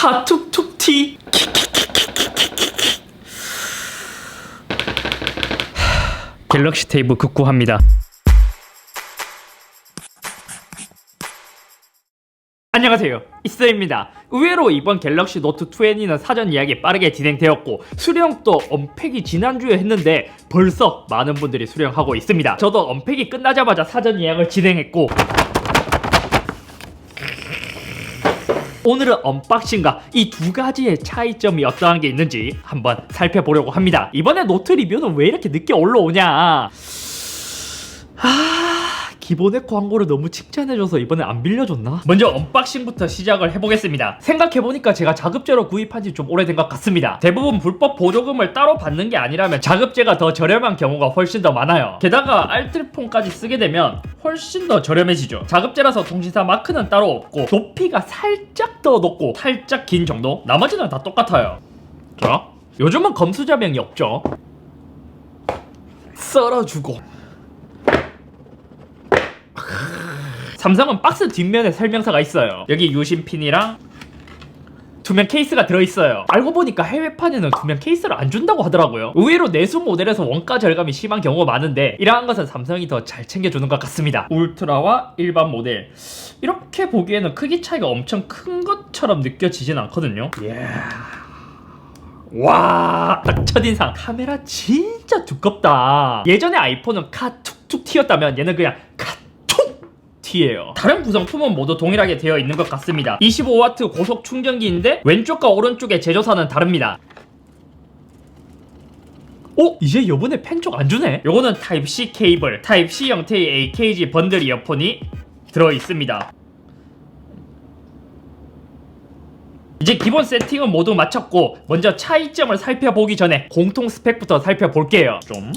카툭툭 T. 갤럭시 테이프 극구합니다. 안녕하세요, 이스입니다. 의외로 이번 갤럭시 노트 20는 사전 예약이 빠르게 진행되었고 수령도 언팩이 지난주에 했는데 벌써 많은 분들이 수령하고 있습니다. 저도 언팩이 끝나자마자 사전 예약을 진행했고 오늘은 언박싱과 이 두 가지의 차이점이 어떠한 게 있는지 한번 살펴보려고 합니다. 이번에 노트 리뷰는 왜 이렇게 늦게 올라오냐. 기본의 광고를 너무 칭찬해줘서 이번에 안 빌려줬나? 먼저 언박싱부터 시작을 해보겠습니다. 생각해보니까 제가 자급제로 구입한 지 좀 오래된 것 같습니다. 대부분 불법 보조금을 따로 받는 게 아니라면 자급제가 더 저렴한 경우가 훨씬 더 많아요. 게다가 알뜰폰까지 쓰게 되면 훨씬 더 저렴해지죠. 자급제라서 통신사 마크는 따로 없고 높이가 살짝 더 높고 살짝 긴 정도? 나머지는 다 똑같아요. 자, 요즘은 검수자명이 없죠. 썰어주고 삼성은 박스 뒷면에 설명서가 있어요. 여기 유심핀이랑 투명 케이스가 들어있어요. 알고 보니까 해외판에는 투명 케이스를 안 준다고 하더라고요. 의외로 내수 모델에서 원가 절감이 심한 경우가 많은데 이러한 것은 삼성이 더 잘 챙겨주는 것 같습니다. 울트라와 일반 모델 이렇게 보기에는 크기 차이가 엄청 큰 것처럼 느껴지진 않거든요. 와, 딱 첫인상 카메라 진짜 두껍다. 예전에 아이폰은 카툭툭 T였다면 얘는 그냥 T예요. 다른 구성품은 모두 동일하게 되어 있는 것 같습니다. 25W 고속 충전기인데 왼쪽과 오른쪽의 제조사는 다릅니다. 이제 요번에 펜 쪽 안 주네? 요거는 타입C 케이블, 타입C 형태의 AKG 번들 이어폰이 들어있습니다. 이제 기본 세팅은 모두 마쳤고 먼저 차이점을 살펴보기 전에 공통 스펙부터 살펴볼게요. 좀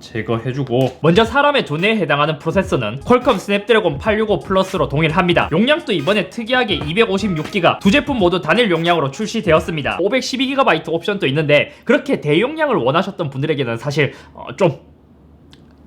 제거해주고 먼저 사람의 두뇌에 해당하는 프로세서는 퀄컴 스냅드래곤 865 플러스로 동일합니다. 용량도 이번에 특이하게 256GB 두 제품 모두 단일 용량으로 출시되었습니다. 512GB 옵션도 있는데 그렇게 대용량을 원하셨던 분들에게는 사실 좀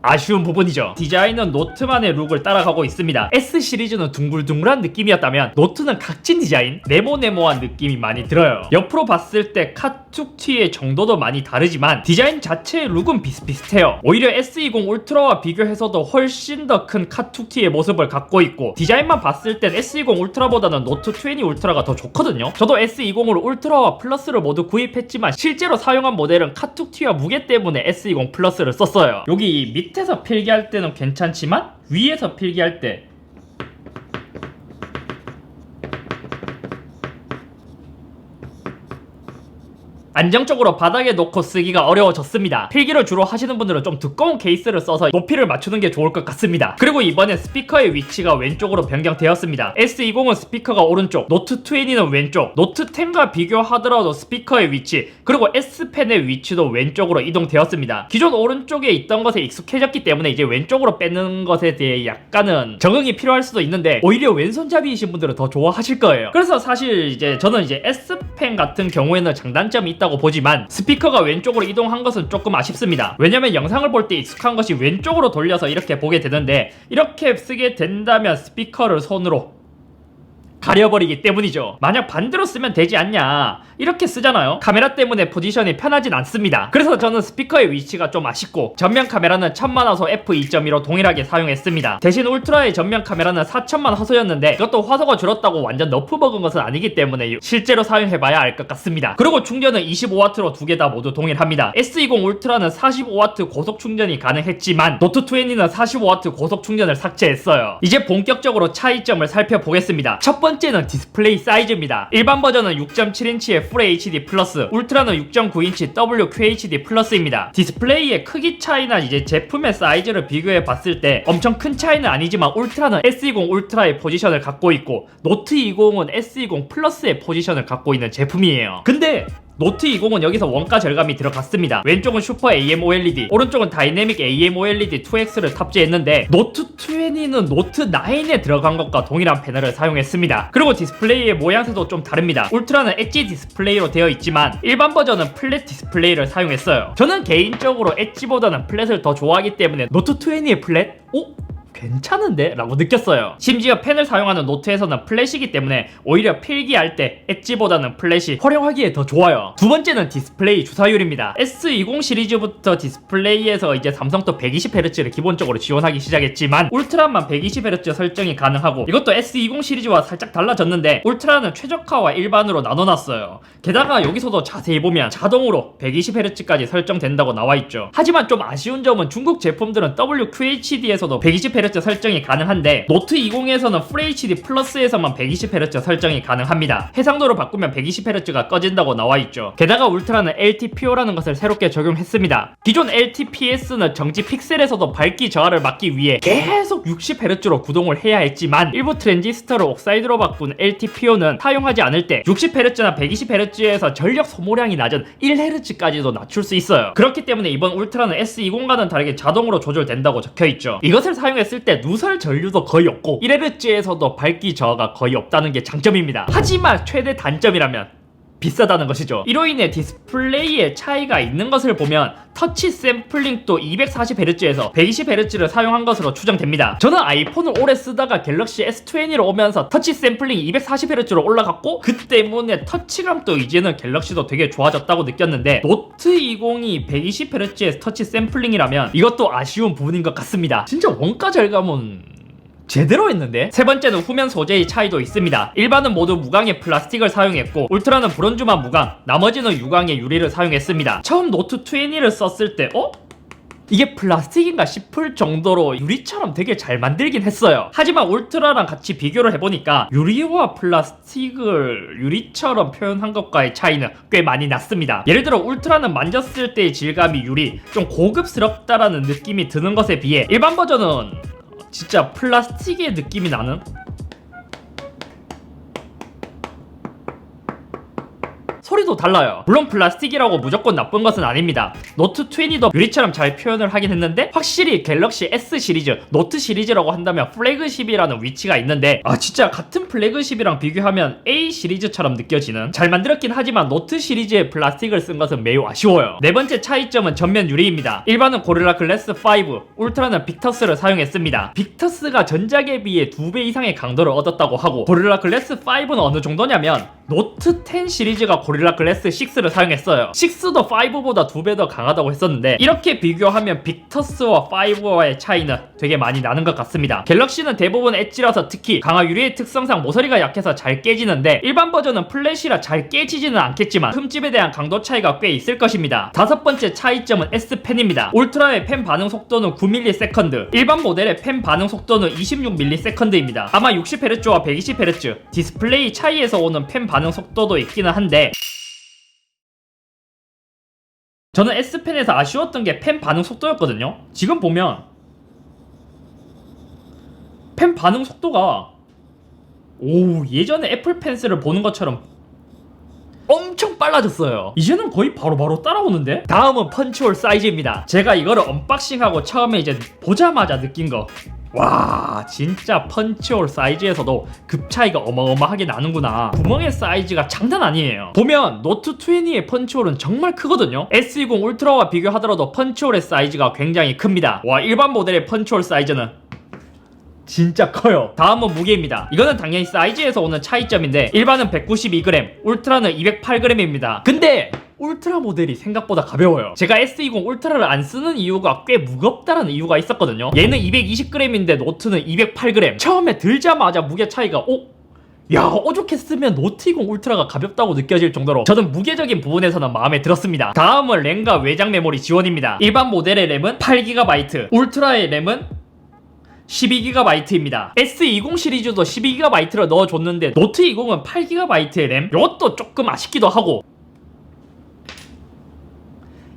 아쉬운 부분이죠. 디자인은 노트만의 룩을 따라가고 있습니다. S 시리즈는 둥글둥글한 느낌이었다면 노트는 각진 디자인, 네모네모한 느낌이 많이 들어요. 옆으로 봤을 때 카툭 T의 정도도 많이 다르지만 디자인 자체의 룩은 비슷비슷해요. 오히려 S20 울트라와 비교해서도 훨씬 더 큰 카툭 T의 모습을 갖고 있고 디자인만 봤을 땐 S20 울트라보다는 노트 20 울트라가 더 좋거든요. 저도 S20을 울트라와 플러스를 모두 구입했지만 실제로 사용한 모델은 카툭 T와 무게 때문에 S20 플러스를 썼어요. 여기 밑에서 필기할 때는 괜찮지만 위에서 필기할 때 안정적으로 바닥에 놓고 쓰기가 어려워졌습니다. 필기를 주로 하시는 분들은 좀 두꺼운 케이스를 써서 높이를 맞추는 게 좋을 것 같습니다. 그리고 이번에 스피커의 위치가 왼쪽으로 변경되었습니다. S20은 스피커가 오른쪽, 노트 20는 왼쪽, 노트 10과 비교하더라도 스피커의 위치 그리고 S펜의 위치도 왼쪽으로 이동되었습니다. 기존 오른쪽에 있던 것에 익숙해졌기 때문에 이제 왼쪽으로 빼는 것에 대해 약간은 적응이 필요할 수도 있는데 오히려 왼손잡이이신 분들은 더 좋아하실 거예요. 그래서 사실 이제 저는 이제 S펜 같은 경우에는 장단점이 있다 고 보지만 스피커가 왼쪽으로 이동한 것은 조금 아쉽습니다. 왜냐면 영상을 볼 때 익숙한 것이 왼쪽으로 돌려서 이렇게 보게 되는데 이렇게 쓰게 된다면 스피커를 손으로 가려버리기 때문이죠. 만약 반대로 쓰면 되지 않냐 이렇게 쓰잖아요. 카메라 때문에 포지션이 편하진 않습니다. 그래서 저는 스피커의 위치가 좀 아쉽고 전면 카메라는 1000만 화소 f2.2로 동일하게 사용했습니다. 대신 울트라의 전면 카메라는 4000만 화소였는데 이것도 화소가 줄었다고 완전 너프 먹은 것은 아니기 때문에 실제로 사용해봐야 알 것 같습니다. 그리고 충전은 25W로 두 개 다 모두 동일합니다. S20 울트라는 45W 고속 충전이 가능했지만 노트 20는 45W 고속 충전을 삭제했어요. 이제 본격적으로 차이점을 살펴보겠습니다. 첫 번째는 디스플레이 사이즈입니다. 일반 버전은 6.7인치의 풀 HD 플러스, 울트라는 6.9인치 WQHD 플러스입니다. 디스플레이의 크기 차이나 이제 제품의 사이즈를 비교해 봤을 때 엄청 큰 차이는 아니지만 울트라는 S20 울트라의 포지션을 갖고 있고 노트 20은 S20 플러스의 포지션을 갖고 있는 제품이에요. 근데 노트 20은 여기서 원가 절감이 들어갔습니다. 왼쪽은 슈퍼 AMOLED, 오른쪽은 다이내믹 AMOLED 2X를 탑재했는데 노트 20는 노트 9에 들어간 것과 동일한 패널을 사용했습니다. 그리고 디스플레이의 모양새도 좀 다릅니다. 울트라는 엣지 디스플레이로 되어 있지만 일반 버전은 플랫 디스플레이를 사용했어요. 저는 개인적으로 엣지보다는 플랫을 더 좋아하기 때문에 노트 20의 플랫? 괜찮은데? 라고 느꼈어요. 심지어 펜을 사용하는 노트에서는 플래시이기 때문에 오히려 필기할 때 엣지보다는 플래시 활용하기에 더 좋아요. 두 번째는 디스플레이 주사율입니다. S20 시리즈부터 디스플레이에서 이제 삼성도 120Hz를 기본적으로 지원하기 시작했지만 울트라만 120Hz 설정이 가능하고, 이것도 S20 시리즈와 살짝 달라졌는데 울트라는 최적화와 일반으로 나눠놨어요. 게다가 여기서도 자세히 보면 자동으로 120Hz까지 설정된다고 나와있죠. 하지만 좀 아쉬운 점은 중국 제품들은 WQHD에서도 120Hz 설정이 가능한데 노트 20에서는 FHD 플러스에서만 120Hz 설정이 가능합니다. 해상도로 바꾸면 120Hz가 꺼진다고 나와있죠. 게다가 울트라는 LTPO라는 것을 새롭게 적용했습니다. 기존 LTPS는 정지 픽셀에서도 밝기 저하를 막기 위해 계속 60Hz로 구동을 해야 했지만 일부 트랜지스터를 옥사이드로 바꾼 LTPO는 사용하지 않을 때 60Hz나 120Hz에서 전력 소모량이 낮은 1Hz까지도 낮출 수 있어요. 그렇기 때문에 이번 울트라는 S20과는 다르게 자동으로 조절된다고 적혀있죠. 이것을 사용했을 때 누설 전류도 거의 없고 1Hz에서도 밝기 저하가 거의 없다는 게 장점입니다. 하지만 최대 단점이라면 비싸다는 것이죠. 이로 인해 디스플레이에 차이가 있는 것을 보면 터치 샘플링도 240Hz에서 120Hz를 사용한 것으로 추정됩니다. 저는 아이폰을 오래 쓰다가 갤럭시 S20로 오면서 터치 샘플링이 240Hz로 올라갔고 그 때문에 터치감도 이제는 갤럭시도 되게 좋아졌다고 느꼈는데 노트 20이 120Hz의 터치 샘플링이라면 이것도 아쉬운 부분인 것 같습니다. 진짜 원가 절감은 제대로 했는데? 세 번째는 후면 소재의 차이도 있습니다. 일반은 모두 무광의 플라스틱을 사용했고 울트라는 브론즈만 무광, 나머지는 유광의 유리를 사용했습니다. 처음 노트 20를 썼을 때 이게 플라스틱인가 싶을 정도로 유리처럼 되게 잘 만들긴 했어요. 하지만 울트라랑 같이 비교를 해보니까 유리와 플라스틱을 유리처럼 표현한 것과의 차이는 꽤 많이 났습니다. 예를 들어 울트라는 만졌을 때의 질감이 유리, 좀 고급스럽다라는 느낌이 드는 것에 비해 일반 버전은 진짜 플라스틱의 느낌이 나는? 소리도 달라요. 물론 플라스틱이라고 무조건 나쁜 것은 아닙니다. 노트 20도 유리처럼 잘 표현을 하긴 했는데 확실히 갤럭시 S 시리즈, 노트 시리즈라고 한다면 플래그십이라는 위치가 있는데 진짜 같은 플래그십이랑 비교하면 A 시리즈처럼 느껴지는, 잘 만들었긴 하지만 노트 시리즈의 플라스틱을 쓴 것은 매우 아쉬워요. 네 번째 차이점은 전면 유리입니다. 일반은 고릴라 글래스 5, 울트라는 빅터스를 사용했습니다. 빅터스가 전작에 비해 2배 이상의 강도를 얻었다고 하고 고릴라 글래스 5는 어느 정도냐면 노트 10 시리즈가 고릴라 글래스 6를 사용했어요. 6도 5보다 2배 더 강하다고 했었는데 이렇게 비교하면 빅터스와 5와의 차이는 되게 많이 나는 것 같습니다. 갤럭시는 대부분 엣지라서 특히 강화 유리의 특성상 모서리가 약해서 잘 깨지는데 일반 버전은 플랫이라 잘 깨지지는 않겠지만 흠집에 대한 강도 차이가 꽤 있을 것입니다. 다섯 번째 차이점은 S펜입니다. 울트라의 펜 반응 속도는 9ms, 일반 모델의 펜 반응 속도는 26ms입니다. 아마 60Hz와 120Hz 디스플레이 차이에서 오는 펜 반응 속도도 있기는 한데 저는 S펜에서 아쉬웠던 게 펜 반응 속도였거든요. 지금 보면 펜 반응 속도가 예전에 애플 펜슬을 보는 것처럼 엄청 빨라졌어요. 이제는 거의 바로바로 따라오는데? 다음은 펀치홀 사이즈입니다. 제가 이거를 언박싱하고 처음에 이제 보자마자 느낀 거, 와 진짜 펀치홀 사이즈에서도 급 차이가 어마어마하게 나는구나. 구멍의 사이즈가 장난 아니에요. 보면 노트 20의 펀치홀은 정말 크거든요. S20 울트라와 비교하더라도 펀치홀의 사이즈가 굉장히 큽니다. 와 일반 모델의 펀치홀 사이즈는 진짜 커요. 다음은 무게입니다. 이거는 당연히 사이즈에서 오는 차이점인데 일반은 192g, 울트라는 208g입니다. 근데 울트라 모델이 생각보다 가벼워요. 제가 S20 울트라를 안 쓰는 이유가 꽤 무겁다라는 이유가 있었거든요. 얘는 220g인데 노트는 208g. 처음에 들자마자 무게 차이가 오죽했으면 노트 20 울트라가 가볍다고 느껴질 정도로 저는 무게적인 부분에서는 마음에 들었습니다. 다음은 램과 외장 메모리 지원입니다. 일반 모델의 램은 8GB, 울트라의 램은 12GB입니다. S20 시리즈도 12GB를 넣어줬는데 노트 20은 8GB의 램? 이것도 조금 아쉽기도 하고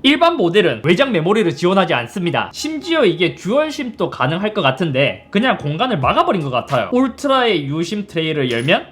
일반 모델은 외장 메모리를 지원하지 않습니다. 심지어 이게 듀얼심도 가능할 것 같은데 그냥 공간을 막아버린 것 같아요. 울트라의 유심 트레이를 열면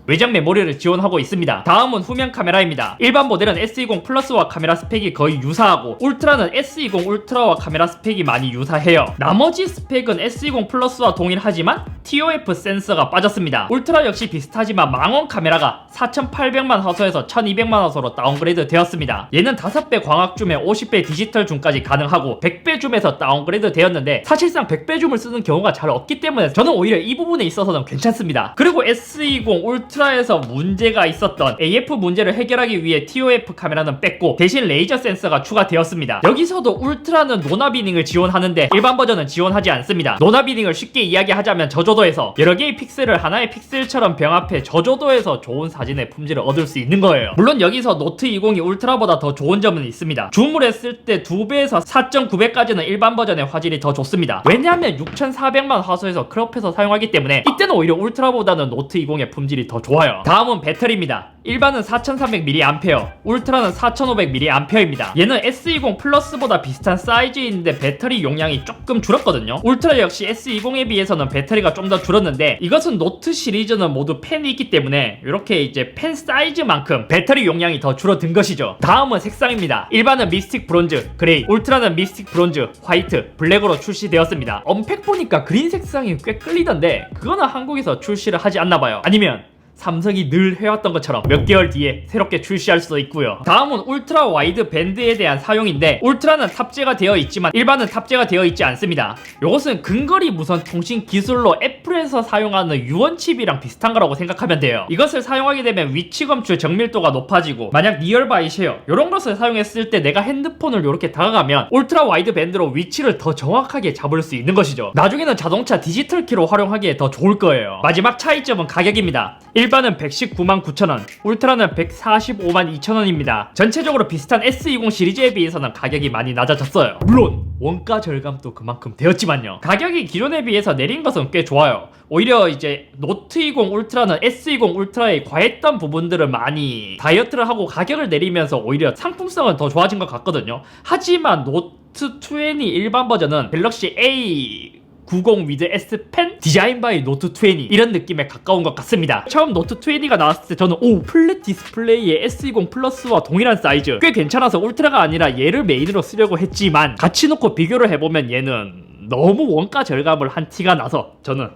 외장 메모리를 지원하고 있습니다. 다음은 후면 카메라입니다. 일반 모델은 S20 플러스와 카메라 스펙이 거의 유사하고 울트라는 S20 울트라와 카메라 스펙이 많이 유사해요. 나머지 스펙은 S20 플러스와 동일하지만 TOF 센서가 빠졌습니다. 울트라 역시 비슷하지만 망원 카메라가 4800만 화소에서 1200만 화소로 다운그레이드 되었습니다. 얘는 5배 광학 줌에 50배 디지털 줌까지 가능하고 100배 줌에서 다운그레이드 되었는데 사실상 100배 줌을 쓰는 경우가 잘 없기 때문에 저는 오히려 이 부분에 있어서는 괜찮습니다. 그리고 S20 울트라에서 문제가 있었던 AF 문제를 해결하기 위해 TOF 카메라는 뺐고 대신 레이저 센서가 추가되었습니다. 여기서도 울트라는 노나비닝을 지원하는데 일반 버전은 지원하지 않습니다. 노나비닝을 쉽게 이야기하자면 저조도에서 여러 개의 픽셀을 하나의 픽셀처럼 병합해 저조도에서 좋은 사진의 품질을 얻을 수 있는 거예요. 물론 여기서 노트 20이 울트라보다 더 좋은 점은 있습니다. 줌을 했을 때 2배에서 4.9배까지는 일반 버전의 화질이 더 좋습니다. 왜냐하면 6400만 화소에서 크롭해서 사용하기 때문에 이때는 오히려 울트라보다는 노트 20의 품질이 더 좋아요. 다음은 배터리입니다. 일반은 4300mAh, 울트라는 4500mAh입니다. 얘는 S20 플러스보다 비슷한 사이즈인데 배터리 용량이 조금 줄었거든요. 울트라 역시 S20에 비해서는 배터리가 좀 더 줄었는데 이것은 노트 시리즈는 모두 펜이 있기 때문에 이렇게 이제 펜 사이즈만큼 배터리 용량이 더 줄어든 것이죠. 다음은 색상입니다. 일반은 미스틱 브론즈, 그레이, 울트라는 미스틱 브론즈, 화이트, 블랙으로 출시되었습니다. 언팩 보니까 그린 색상이 꽤 끌리던데 그거는 한국에서 출시를 하지 않나봐요. 아니면 삼성이 늘 해왔던 것처럼 몇 개월 뒤에 새롭게 출시할 수도 있고요. 다음은 울트라 와이드 밴드에 대한 사용인데 울트라는 탑재가 되어 있지만 일반은 탑재가 되어 있지 않습니다. 이것은 근거리 무선 통신 기술로 애플에서 사용하는 유언 칩이랑 비슷한 거라고 생각하면 돼요. 이것을 사용하게 되면 위치 검출 정밀도가 높아지고 만약 니얼바이 쉐어 이런 것을 사용했을 때 내가 핸드폰을 이렇게 다가가면 울트라 와이드 밴드로 위치를 더 정확하게 잡을 수 있는 것이죠. 나중에는 자동차 디지털 키로 활용하기에 더 좋을 거예요. 마지막 차이점은 가격입니다. 일반은 119만9천원, 울트라는 145만 2천원입니다. 전체적으로 비슷한 S20 시리즈에 비해서는 가격이 많이 낮아졌어요. 물론 원가 절감도 그만큼 되었지만요. 가격이 기존에 비해서 내린 것은 꽤 좋아요. 오히려 이제 노트 20 울트라는 S20 울트라에 과했던 부분들을 많이 다이어트를 하고 가격을 내리면서 오히려 상품성은 더 좋아진 것 같거든요. 하지만 노트 20 일반 버전은 갤럭시 A 90 위드 S 펜 디자인 바이 노트 20 이런 느낌에 가까운 것 같습니다. 처음 노트 20가 나왔을 때 저는 플랫 디스플레이의 S20 플러스와 동일한 사이즈 꽤 괜찮아서 울트라가 아니라 얘를 메인으로 쓰려고 했지만 같이 놓고 비교를 해보면 얘는 너무 원가 절감을 한 티가 나서 저는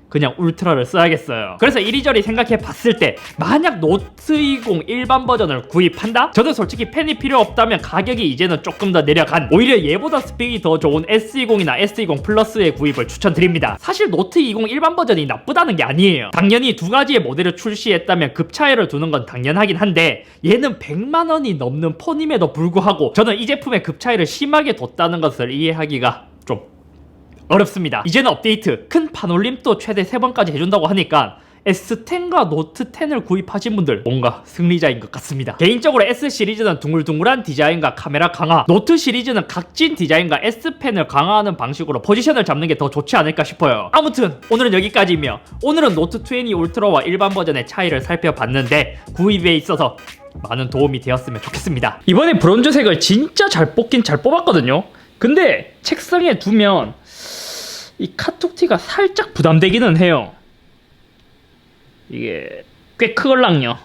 그냥 울트라를 써야겠어요. 그래서 이리저리 생각해 봤을 때 만약 노트 20 일반 버전을 구입한다? 저는 솔직히 펜이 필요 없다면 가격이 이제는 조금 더 내려간 오히려 얘보다 스펙이 더 좋은 S20이나 S20 플러스의 구입을 추천드립니다. 사실 노트 20 일반 버전이 나쁘다는 게 아니에요. 당연히 두 가지의 모델을 출시했다면 급 차이를 두는 건 당연하긴 한데 얘는 100만원이 넘는 폰임에도 불구하고 저는 이 제품의 급 차이를 심하게 뒀다는 것을 이해하기가 좀 어렵습니다. 이제는 업데이트, 큰 판올림도 최대 3번까지 해준다고 하니까 S10과 노트 10을 구입하신 분들 뭔가 승리자인 것 같습니다. 개인적으로 S 시리즈는 둥글둥글한 디자인과 카메라 강화, 노트 시리즈는 각진 디자인과 S펜을 강화하는 방식으로 포지션을 잡는 게 더 좋지 않을까 싶어요. 아무튼 오늘은 여기까지이며 오늘은 노트 20 울트라와 일반 버전의 차이를 살펴봤는데 구입에 있어서 많은 도움이 되었으면 좋겠습니다. 이번에 브론즈색을 진짜 잘 뽑긴 잘 뽑았거든요. 근데 책상에 두면 이 카툭티가 살짝 부담되기는 해요. 이게 꽤 크걸랑요.